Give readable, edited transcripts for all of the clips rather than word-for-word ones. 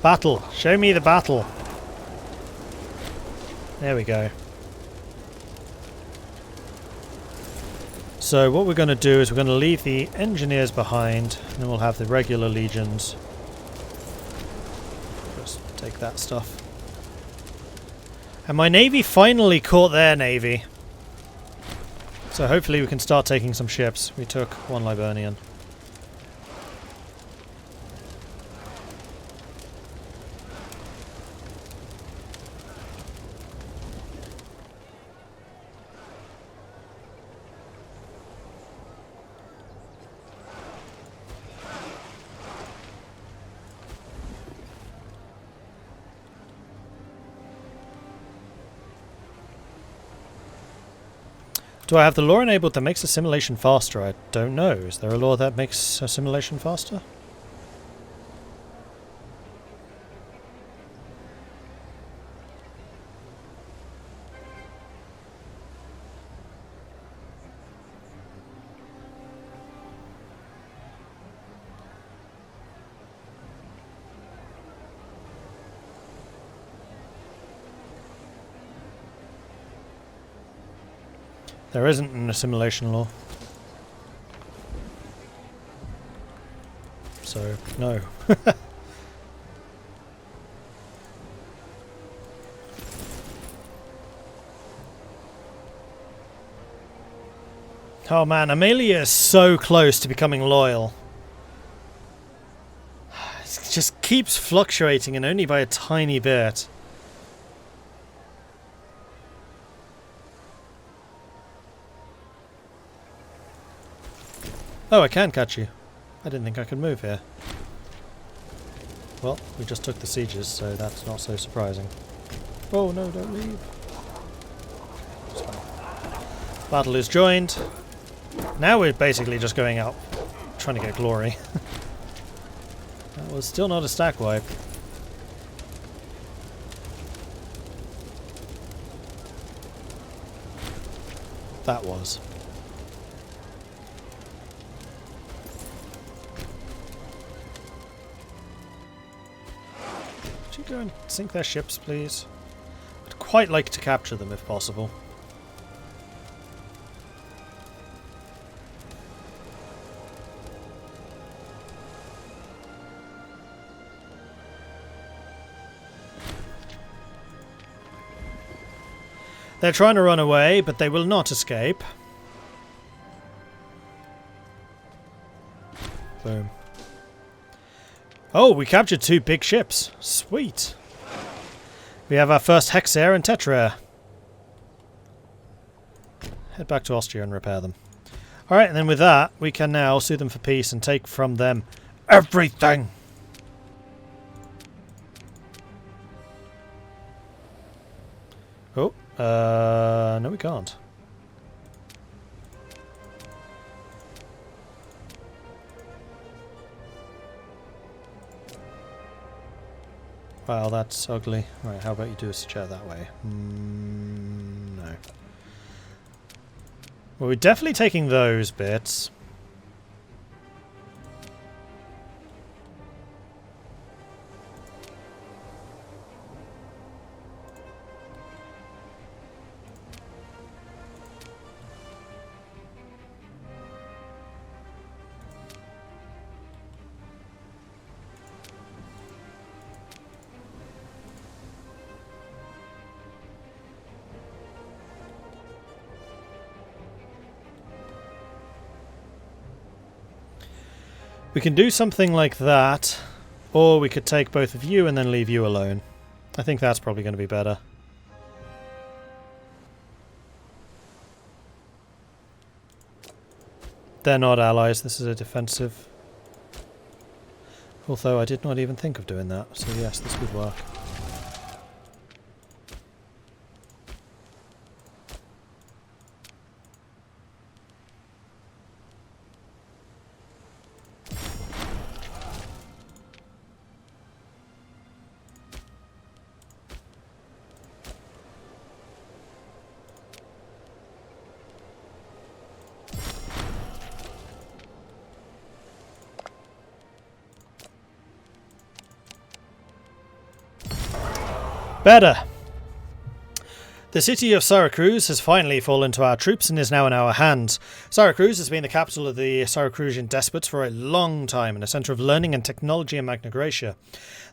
Battle. Show me the battle. There we go. So what we're going to do is we're going to leave the engineers behind, and then we'll have the regular legions. Just take that stuff. And my navy finally caught their navy. So hopefully we can start taking some ships. We took one Liburnian. Do I have the law enabled that makes assimilation faster? I don't know. Is there a law that makes assimilation faster? There isn't an assimilation law. So, no. Oh man, Amelia is so close to becoming loyal. It just keeps fluctuating, and only by a tiny bit. Oh, I can catch you. I didn't think I could move here. Well, we just took the sieges, so that's not so surprising. Oh no, don't leave. Battle is joined. Now we're basically just going out trying to get glory. That was still not a stack wipe. That was. Go and sink their ships, please. I'd quite like to capture them if possible. They're trying to run away, but they will not escape. Boom. Oh, we captured 2 big ships. Sweet. We have our first Hexair and Tetrair. Head back to Austria and repair them. Alright, and then with that, we can now sue them for peace and take from them everything. Oh, no we can't. Well, that's ugly. Right, how about you do a chair that way? No. Well, we're definitely taking those bits. We can do something like that, or we could take both of you and then leave you alone. I think that's probably going to be better. They're not allies, this is a defensive. Although I did not even think of doing that, so yes, this would work. Better. The city of Syracuse has finally fallen to our troops and is now in our hands. Syracuse has been the capital of the Syracusian despots for a long time and a centre of learning and technology in Magna Graecia.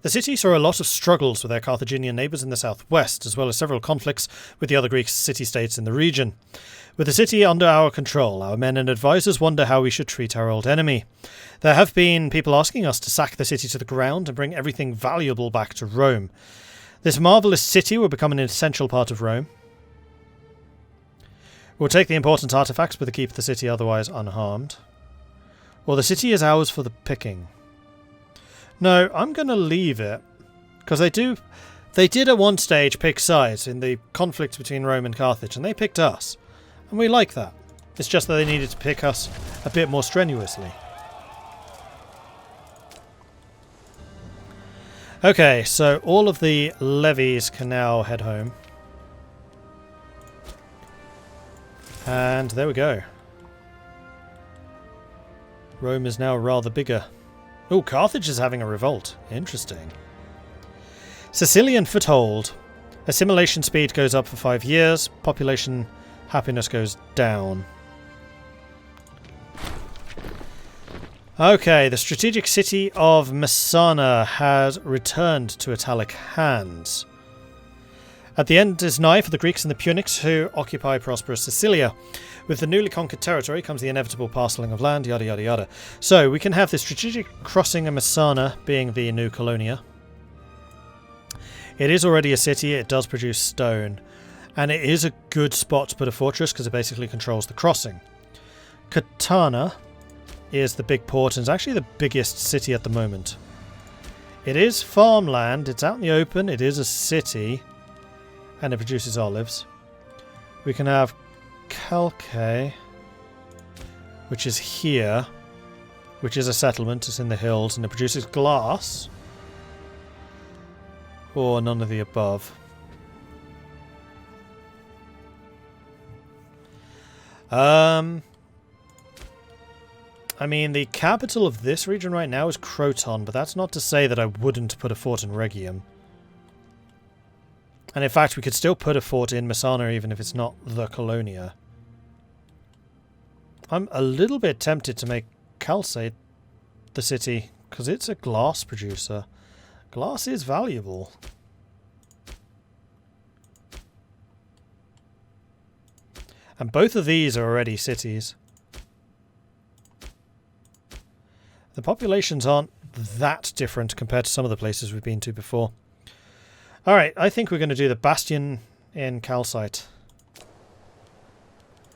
The city saw a lot of struggles with their Carthaginian neighbours in the southwest, as well as several conflicts with the other Greek city-states in the region. With the city under our control, our men and advisors wonder how we should treat our old enemy. There have been people asking us to sack the city to the ground and bring everything valuable back to Rome. This marvellous city will become an essential part of Rome. We'll take the important artefacts but keep the city otherwise unharmed. Or the city is ours for the picking. No, I'm going to leave it. Because they did at one stage pick sides in the conflict between Rome and Carthage, and they picked us. And we like that. It's just that they needed to pick us a bit more strenuously. Okay, so all of the levies can now head home. And there we go. Rome is now rather bigger. Oh, Carthage is having a revolt. Interesting. Sicilian foothold. Assimilation speed goes up for 5 years. Population happiness goes down. Okay, the strategic city of Messana has returned to Italic hands. At the end is nigh for the Greeks and the Punics, who occupy prosperous Sicilia. With the newly conquered territory comes the inevitable parcelling of land, yada yada yada. So we can have the strategic crossing of Messana being the new colonia. It is already a city, it does produce stone. And it is a good spot to put a fortress because it basically controls the crossing. Catana is the big port and is actually the biggest city at the moment. It is farmland, it's out in the open, it is a city, and it produces olives. We can have Calcae, which is here, which is a settlement, it's in the hills, and it produces glass. Or none of the above. I mean, the capital of this region right now is Croton, but that's not to say that I wouldn't put a fort in Rhegium. And in fact, we could still put a fort in Messana even if it's not the Colonia. I'm a little bit tempted to make Calcae the city, because it's a glass producer. Glass is valuable. And both of these are already cities. The populations aren't that different compared to some of the places we've been to before. Alright, I think we're going to do the Bastion in Calcite,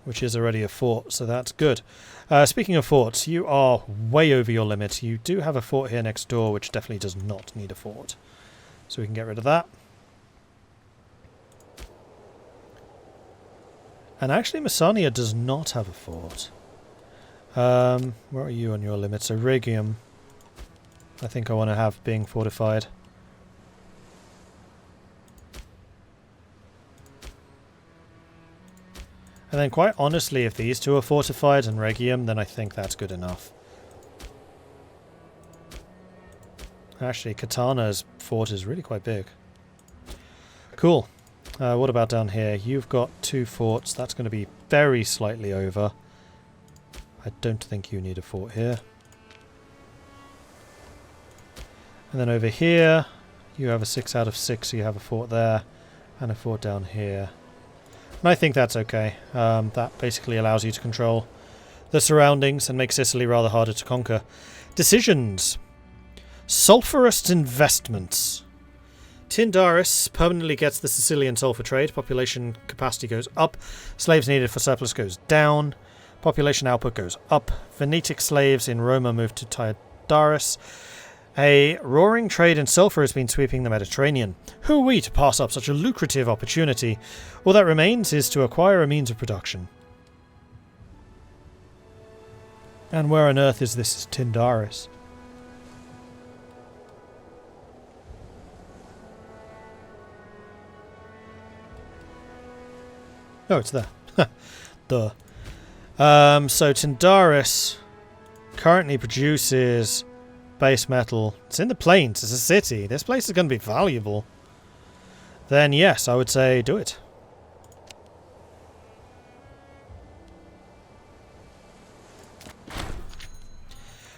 which is already a fort, so that's good. Speaking of forts, you are way over your limit. You do have a fort here next door, which definitely does not need a fort. So we can get rid of that. And actually, Messania does not have a fort. Where are you on your limit? So Rhegium, I think I want to have being fortified. And then quite honestly, if these two are fortified and Rhegium, then I think that's good enough. Actually, Katana's fort is really quite big. Cool. What about down here? You've got 2 forts. That's going to be very slightly over. I don't think you need a fort here. And then over here, you have a 6 out of 6, so you have a fort there, and a fort down here. And I think that's okay. That basically allows you to control the surroundings and make Sicily rather harder to conquer. Decisions. Sulphurous investments. Tyndaris permanently gets the Sicilian sulphur trade. Population capacity goes up. Slaves needed for surplus goes down. Population output goes up. Venetic slaves in Roma move to Tyndaris. A roaring trade in sulphur has been sweeping the Mediterranean. Who are we to pass up such a lucrative opportunity? All that remains is to acquire a means of production. And where on earth is this Tyndaris? Oh, it's there. Duh. So Tyndaris currently produces base metal. It's in the plains. It's a city. This place is going to be valuable. then yes, I would say do it.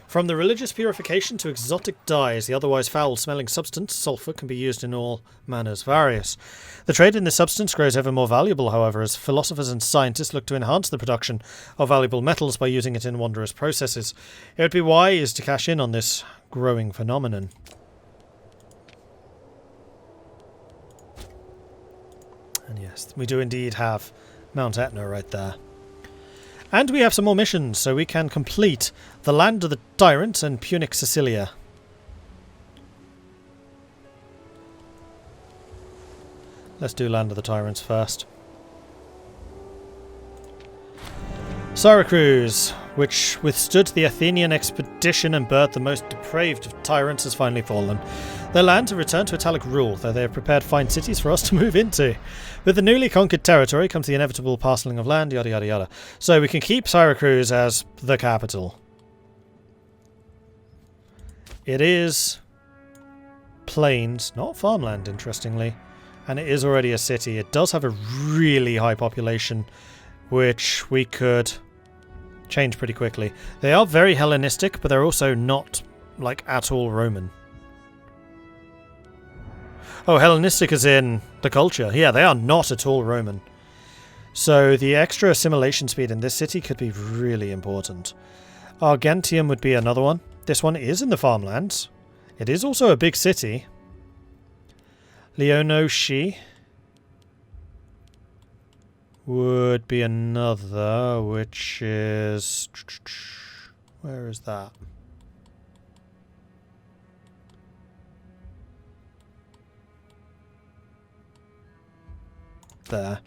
From the religious purification to exotic dyes, the otherwise foul-smelling substance, sulphur, can be used in all manners various. The trade in this substance grows ever more valuable, however, as philosophers and scientists look to enhance the production of valuable metals by using it in wondrous processes. It would be wise to cash in on this growing phenomenon. And yes, we do indeed have Mount Etna right there. And we have some more missions, so we can complete the Land of the Tyrants and Punic Sicilia. Let's do Land of the Tyrants first. Syracuse, which withstood the Athenian expedition and birthed the most depraved of tyrants, has finally fallen. Their lands have returned to Italic rule, though they have prepared fine cities for us to move into. With the newly conquered territory comes the inevitable parcelling of land, yada yada yada. So we can keep Syracuse as the capital. It is plains, not farmland, interestingly. And it is already a city. It does have a really high population, which we could change pretty quickly. They are very Hellenistic, but they're also not, like, at all Roman. Oh, Hellenistic as in the culture. Yeah, they are not at all Roman. So the extra assimilation speed in this city could be really important. Argentium would be another one. This one is in the farmlands. It is also a big city. Leonoshi would be another, which is... Where is that? There.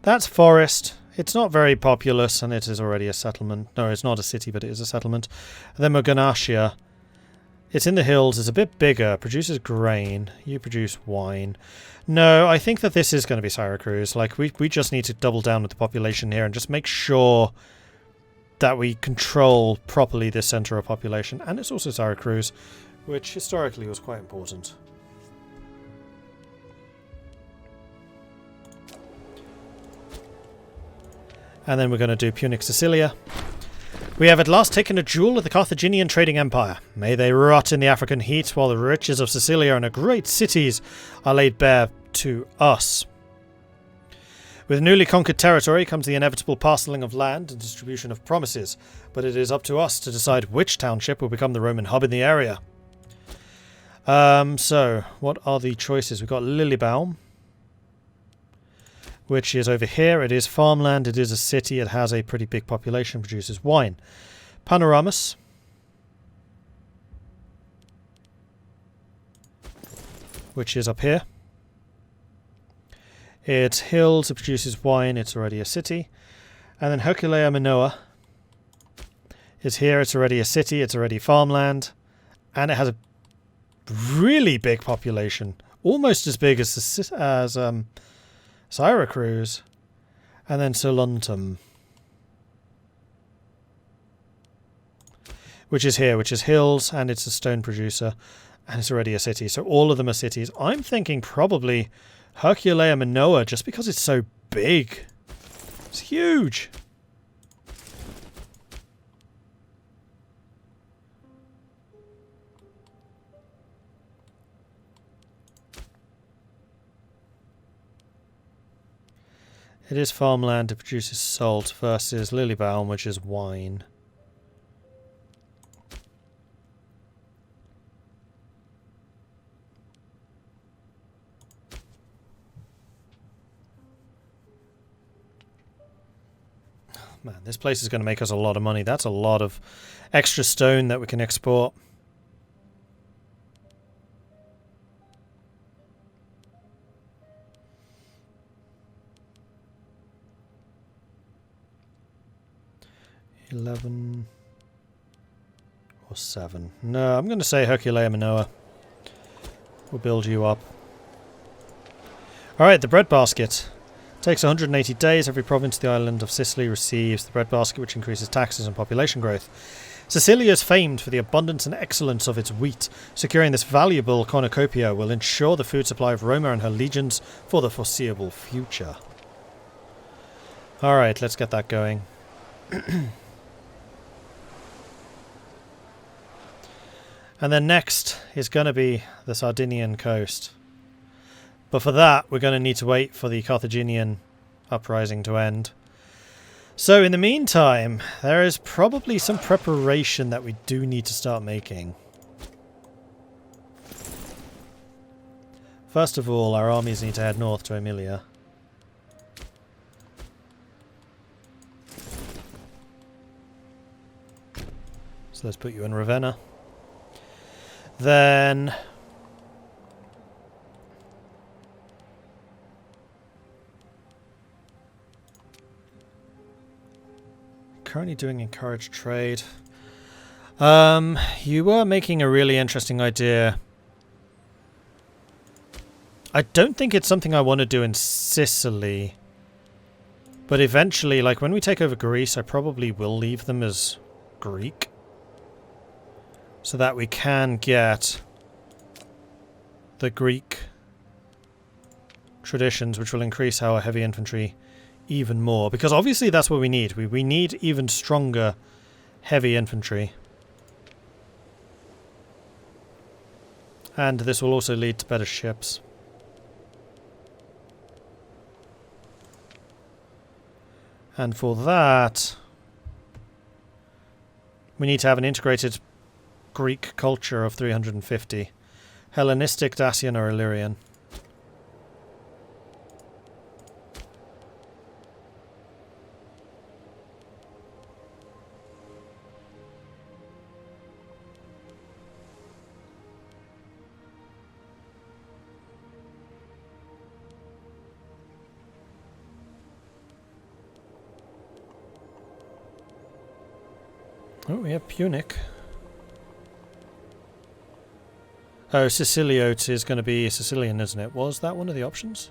That's forest. It's not very populous, and it is already a settlement. No, it's not a city, but it is a settlement. And then Moganashia. It's in the hills. It's a bit bigger. Produces grain. You produce wine. No, I think that this is going to be Syracuse. Like, we just need to double down with the population here and just make sure that we control properly this centre of population. And it's also Syracuse, which historically was quite important. And then we're going to do Punic Sicilia. We have at last taken a jewel of the Carthaginian trading empire. May they rot in the African heat while the riches of Sicilia and her great cities are laid bare to us. With newly conquered territory comes the inevitable parcelling of land and distribution of promises, but it is up to us to decide which township will become the Roman hub in the area. So, what are the choices? We've got Liliebaum, which is over here. It is farmland, it is a city, it has a pretty big population, produces wine. Panoramas, which is up here. It's hills, it produces wine, it's already a city. And then Herculea Minoa is here, it's already a city, it's already farmland. And it has a really big population, almost as big as Syracuse, and then Soluntum, which is here, which is hills, and it's a stone producer, and it's already a city. So all of them are cities. I'm thinking probably Herculea Minoa, just because it's so big. It's huge. It is farmland, it produces salt, versus Liliebaum, which is wine. Man, this place is going to make us a lot of money. That's a lot of extra stone that we can export. $11 or $7. No, I'm going to say Herculea Minoa. We'll build you up. Alright, the breadbasket. Takes 180 days. Every province of the island of Sicily receives the breadbasket, which increases taxes and population growth. Sicilia is famed for the abundance and excellence of its wheat. Securing this valuable cornucopia will ensure the food supply of Roma and her legions for the foreseeable future. Alright, let's get that going. And then next is going to be the Sardinian Coast. But for that, we're going to need to wait for the Carthaginian uprising to end. So in the meantime, there is probably some preparation that we do need to start making. First of all, our armies need to head north to Emilia. So let's put you in Ravenna. Then currently doing encourage trade. You were making a really interesting idea. I don't think it's something I want to do in Sicily. But eventually, like when we take over Greece, I probably will leave them as Greek. So that we can get the Greek traditions, which will increase our heavy infantry even more. Because obviously that's what we need. We need even stronger heavy infantry. And this will also lead to better ships. And for that, we need to have an integrated Greek culture of 350. Hellenistic, Dacian or Illyrian. Oh, we have Punic. Oh, Siciliote is going to be Sicilian, isn't it? Was that one of the options?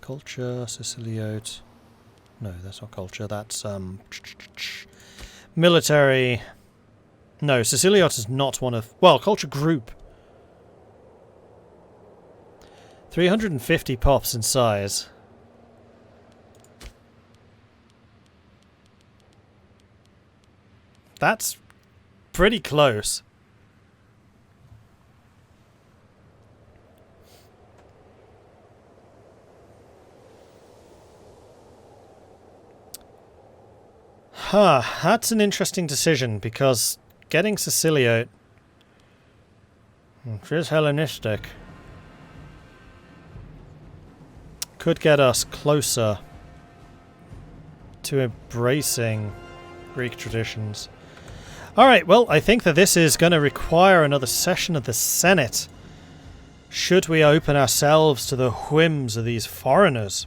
Culture, Siciliote. No, that's not culture. That's military. No, Siciliote is not one of... Well, culture group. 350 pops in size. That's pretty close. Huh, that's an interesting decision, because getting Siciliote, which is Hellenistic, could get us closer to embracing Greek traditions. Alright, well, I think that this is going to require another session of the Senate. Should we open ourselves to the whims of these foreigners?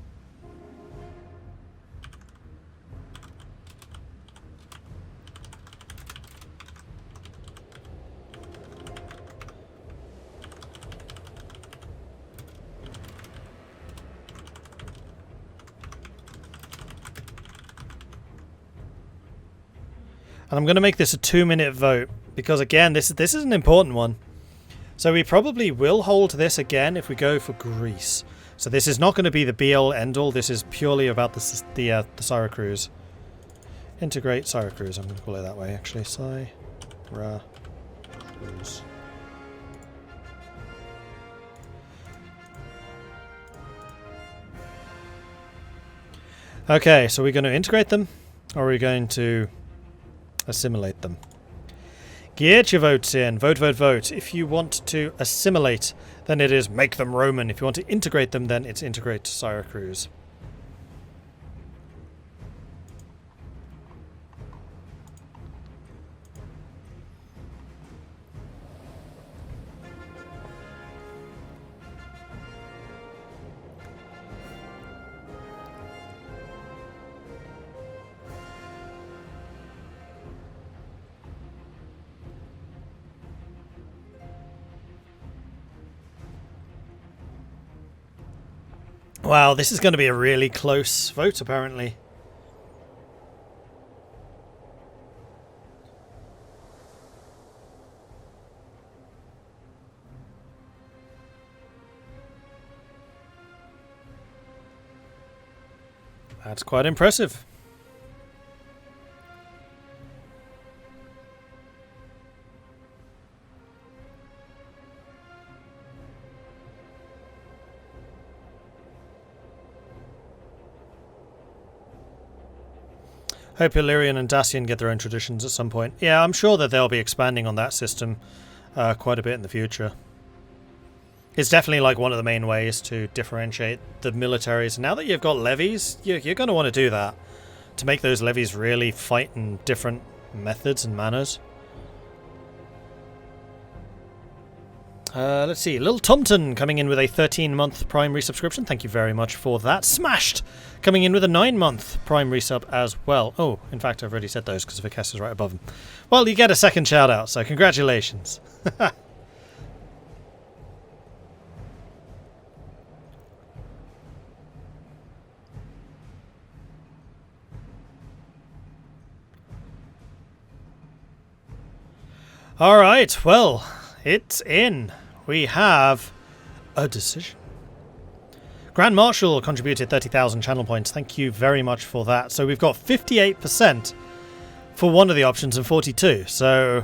And I'm going to make this a 2-minute vote, because again, this is an important one. So we probably will hold this again if we go for Greece. So this is not going to be the be-all, end-all. This is purely about the Syracuse. Integrate Syracuse, I'm going to call it that way, actually. Syracuse. Okay, so we're going to integrate them, or are we going to assimilate them? Get your votes in. Vote, vote, vote. If you want to assimilate, then it is make them Roman. If you want to integrate them, then it's integrate Syracuse. Wow, this is going to be a really close vote, apparently. That's quite impressive. Hope Illyrian and Dacian get their own traditions at some point. Yeah, I'm sure that they'll be expanding on that system quite a bit in the future. It's definitely like one of the main ways to differentiate the militaries. Now that you've got levies, you're going to want to do that to make those levies really fight in different methods and manners. Let's see. Little Tomton coming in with a 13-month Prime resubscription. Thank you very much for that. Smashed coming in with a 9-month Prime resub as well. Oh, in fact, I've already said those because Vikes is right above him. Well, you get a second shout out, so congratulations. Alright, well, it's in. We have a decision. Grand Marshal contributed 30,000 channel points. Thank you very much for that. So we've got 58% for one of the options and 42. So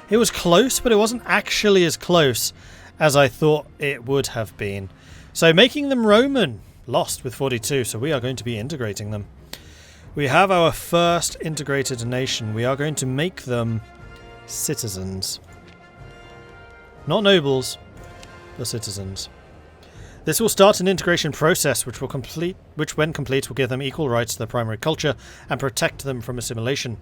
it was close, but it wasn't actually as close as I thought it would have been. So making them Roman, lost with 42. So we are going to be integrating them. We have our first integrated nation. We are going to make them citizens. Not nobles, but citizens. This will start an integration process which when complete will give them equal rights to their primary culture and protect them from assimilation.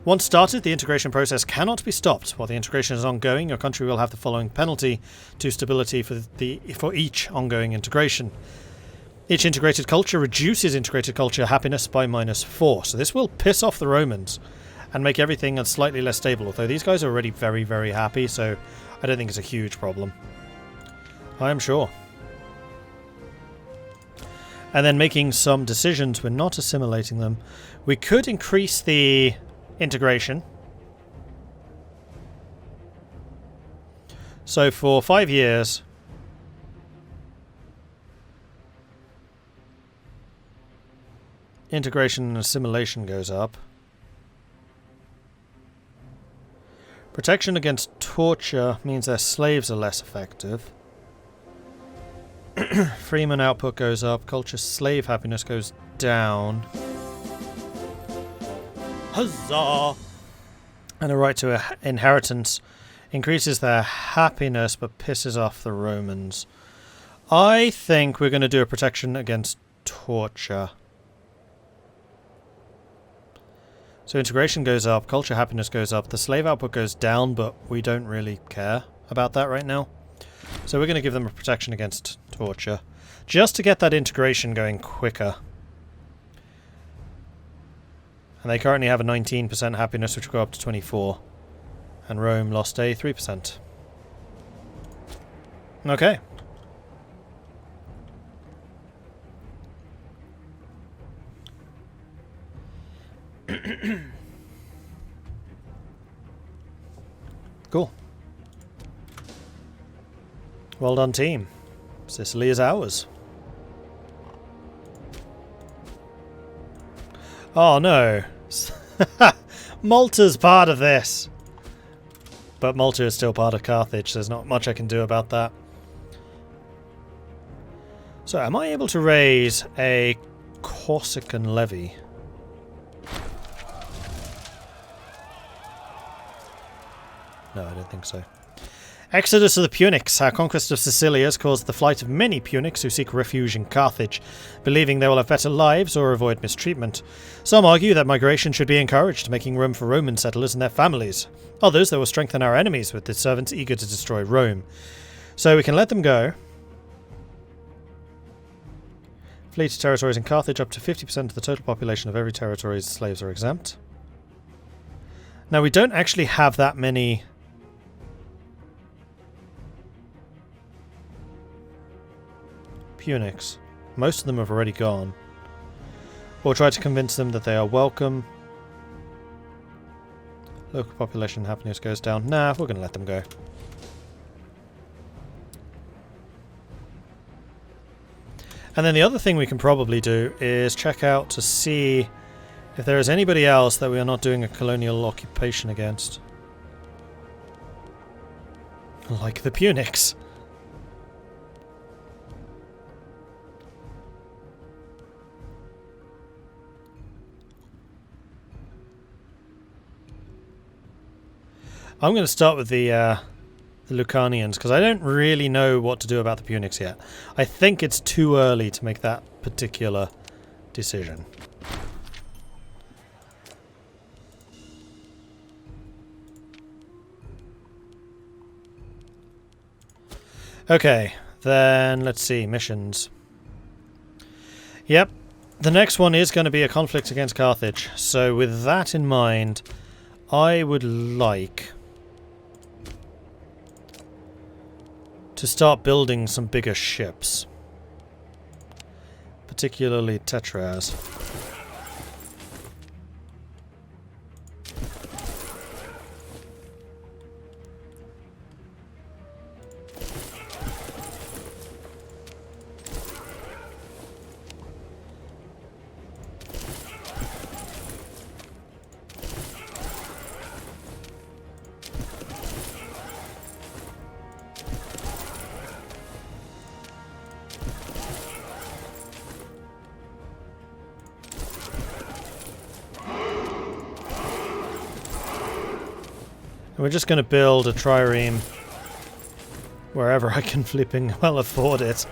Once started, the integration process cannot be stopped. While the integration is ongoing, your country will have the following penalty to stability for each ongoing integration. Each integrated culture reduces integrated culture happiness by -4. So this will piss off the Romans and make everything slightly less stable, although these guys are already very, very happy, so I don't think it's a huge problem. I am sure. And then making some decisions, we're not assimilating them. We could increase the integration. So for 5 years, integration and assimilation goes up. Protection against torture means their slaves are less effective. Freeman output goes up. Culture slave happiness goes down. Huzzah! And a right to inheritance increases their happiness but pisses off the Romans. I think we're going to do a protection against torture. So integration goes up, culture happiness goes up, the slave output goes down, but we don't really care about that right now. So we're going to give them a protection against torture, just to get that integration going quicker. And they currently have a 19% happiness, which will go up to 24. And Rome lost a 3%. Okay. Cool. Well done, team. Sicily is ours. Oh no. Malta's part of this. But Malta is still part of Carthage. There's not much I can do about that. So am I able to raise a Corsican levy? No, I don't think so. Exodus of the Punics. Our conquest of Sicilia has caused the flight of many Punics who seek refuge in Carthage, believing they will have better lives or avoid mistreatment. Some argue that migration should be encouraged, making room for Roman settlers and their families. Others, that will strengthen our enemies, with the servants eager to destroy Rome. So we can let them go. Flee to territories in Carthage. Up to 50% of the total population of every territory's slaves are exempt. Now, we don't actually have that many Punics. Most of them have already gone. Or try to convince them that they are welcome. Local population happiness goes down. Nah, we're going to let them go. And then the other thing we can probably do is check out to see if there is anybody else that we are not doing a colonial occupation against. Like the Punics. I'm going to start with the Lucanians, because I don't really know what to do about the Punics yet. I think it's too early to make that particular decision. Okay, then let's see, missions. Yep, the next one is going to be a conflict against Carthage. So with that in mind, I would like to start building some bigger ships. Particularly Tetras. We're just going to build a trireme wherever I can flipping well afford it.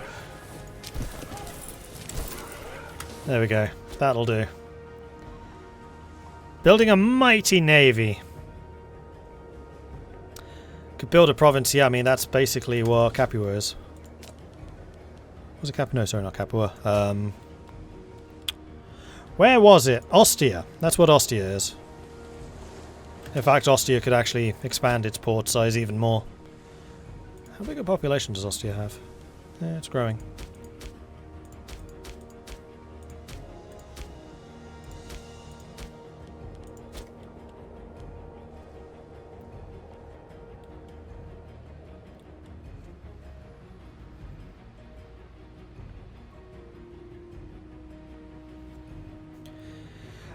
There we go. That'll do. Building a mighty navy. Could build a province. Yeah, I mean, that's basically what Capua is. Was it Capua? No, sorry, not Capua. Where was it? Ostia. That's what Ostia is. In fact, Ostia could actually expand its port size even more. How big a population does Ostia have? Yeah, it's growing.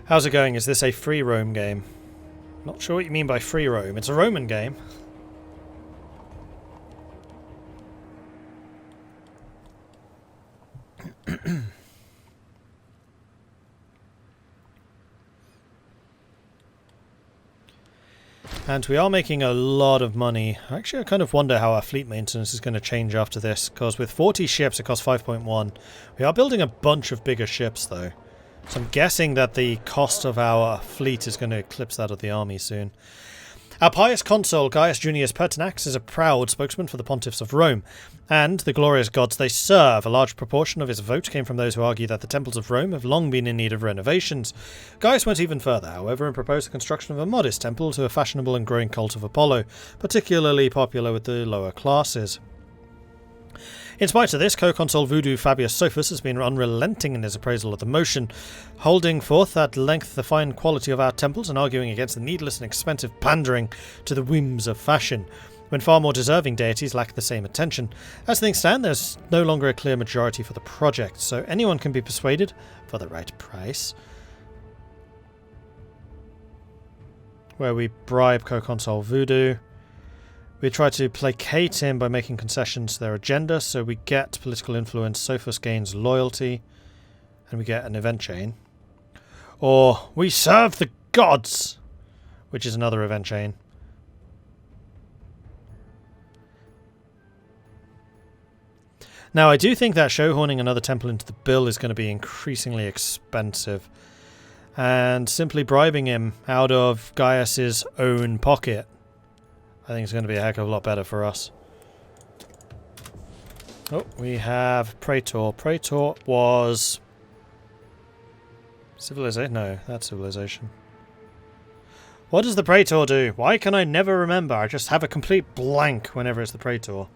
How's it going? Is this a free roam game? Not sure what you mean by free roam. It's a Roman game. And we are making a lot of money. Actually, I kind of wonder how our fleet maintenance is going to change after this, because with 40 ships it costs 5.1. We are building a bunch of bigger ships though. So I'm guessing that the cost of our fleet is going to eclipse that of the army soon. Our pious consul, Gaius Junius Pertinax, is a proud spokesman for the pontiffs of Rome, and the glorious gods they serve. A large proportion of his vote came from those who argue that the temples of Rome have long been in need of renovations. Gaius went even further, however, and proposed the construction of a modest temple to a fashionable and growing cult of Apollo, particularly popular with the lower classes. In spite of this, co-consul Voodoo Fabius Sophus has been unrelenting in his appraisal of the motion, holding forth at length the fine quality of our temples and arguing against the needless and expensive pandering to the whims of fashion, when far more deserving deities lack the same attention. As things stand, there's no longer a clear majority for the project, so anyone can be persuaded for the right price. Where we bribe co-consul Voodoo. We try to placate him by making concessions to their agenda, so we get political influence, Sophus gains loyalty, and we get an event chain. Or, we serve the gods, which is another event chain. Now, I do think that shoehorning another temple into the bill is going to be increasingly expensive, and simply bribing him out of Gaius's own pocket I think it's going to be a heck of a lot better for us. Oh, we have Praetor. Praetor was... Civilization? No, that's civilization. What does the Praetor do? Why can I never remember? I just have a complete blank whenever it's the Praetor.